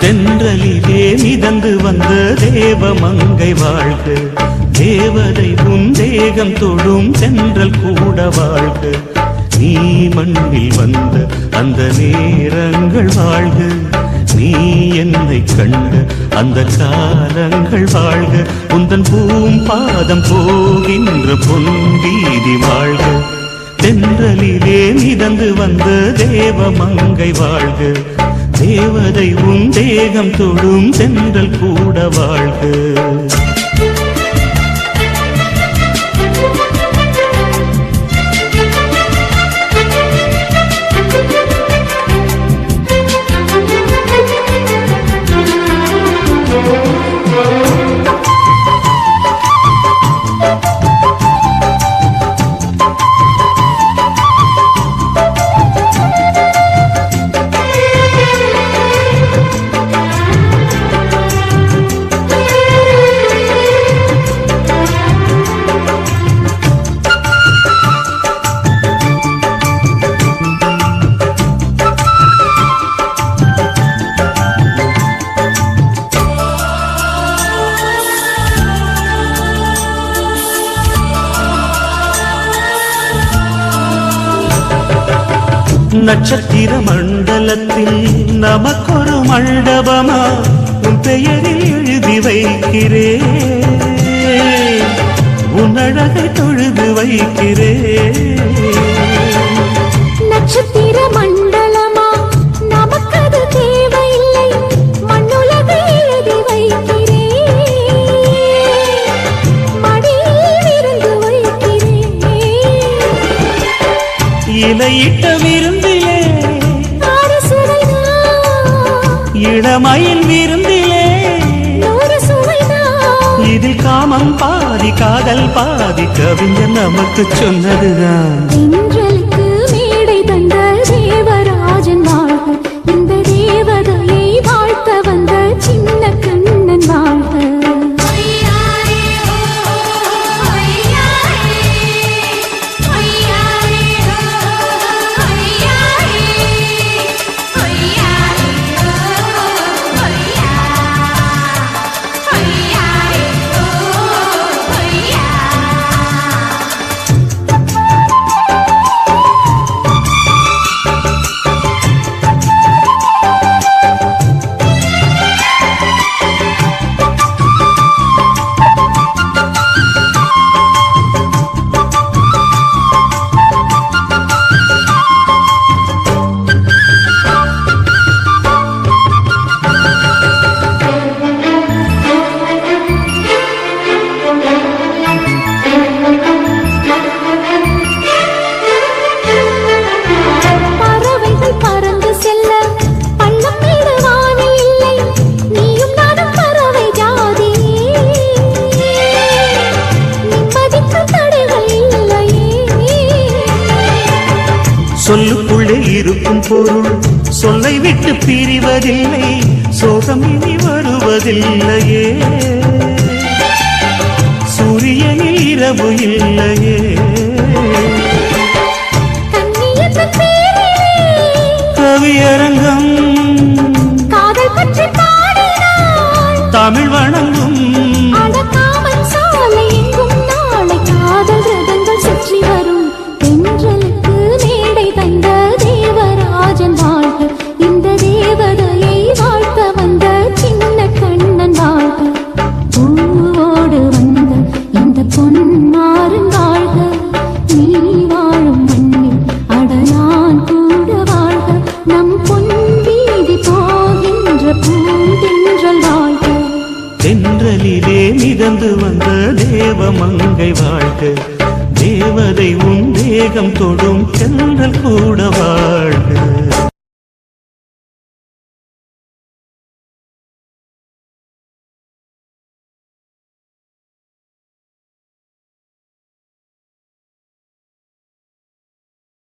தென்றலிலே மிதந்து வந்த தேவமங்கை வாழ்க, தேவதை உன் தேகம் தொடும் தென்றல் கூட வாழ்க. நீ மண்ணில் வந்த அந்த நேரங்கள் வாழ்க, நீ என்னை கண்ட அந்த காலங்கள் வாழ்க. உந்தன் பூம்பாதம் போகின்ற பொன்வீதி வாழ்க. தென்றலிலே மிதந்து வந்த தேவமங்கை வாழ்க, தேவதை உன் தேகம் தொடும் தென்றல் கூட வாழ்க. நட்சத்திர மண்டலத்தில் நமக்கொரு மண்டபமா உன் பெயரில் எழுதி வைக்கிறேன், உன் அழகை தொழுது வைக்கிறேன். நட்சத்திர மண்டலமா நமக்கது தேவையில்லை, மண்ணுலகை எழுதி வைக்கிறேன், மடியில் இருந்து வைக்கிறேன். இலையிட்ட விருந்திலே இளமயில் விருந்திலே இதில் காமம் பாதி காதல் பாதி கவிஞர் நமக்கு சொன்னதுதான். தென்றலுக்கு மேடை தந்த தேவராஜன் வாழ்க, இந்த தேவதையை வாழ்த்த வந்த சின்ன கண்ணன் வாழ்க. சொல்லுக்குள்ளே இருக்கும் பொருள் சொல்லை விட்டு பிரிவதில்லை, சோகம் இனி வருவதில்லையே. சூரியனில் இரவு இல்லையே. கவியரங்கம் காதல் பற்றி பாடினாள், தமிழ் வணங்கும் சாலை எங்கும் நாளை காதல் ரதங்கள் சுற்றி வரும். தென்றலுக்கு மேடை தந்த தேவராஜன் வாழ்க, இந்த தேவதையை வாழ்த்த வந்த சின்ன கண்ணன் வாழ்க. பூவோடு வந்த இந்த பொன்மாறன் வாழ்க, நீ வாழும் மண்ணில் அடையான் கூட வாழ்க. நம் பொன் வீதி போகின்ற பூந்தென்றல் வாழ்க. தென்றலிலே மிதந்து வந்த தேவமங்கை வாழ்க, தேவதை உன் தேகம் தொடும் தென்றல் கூட வாழ்க.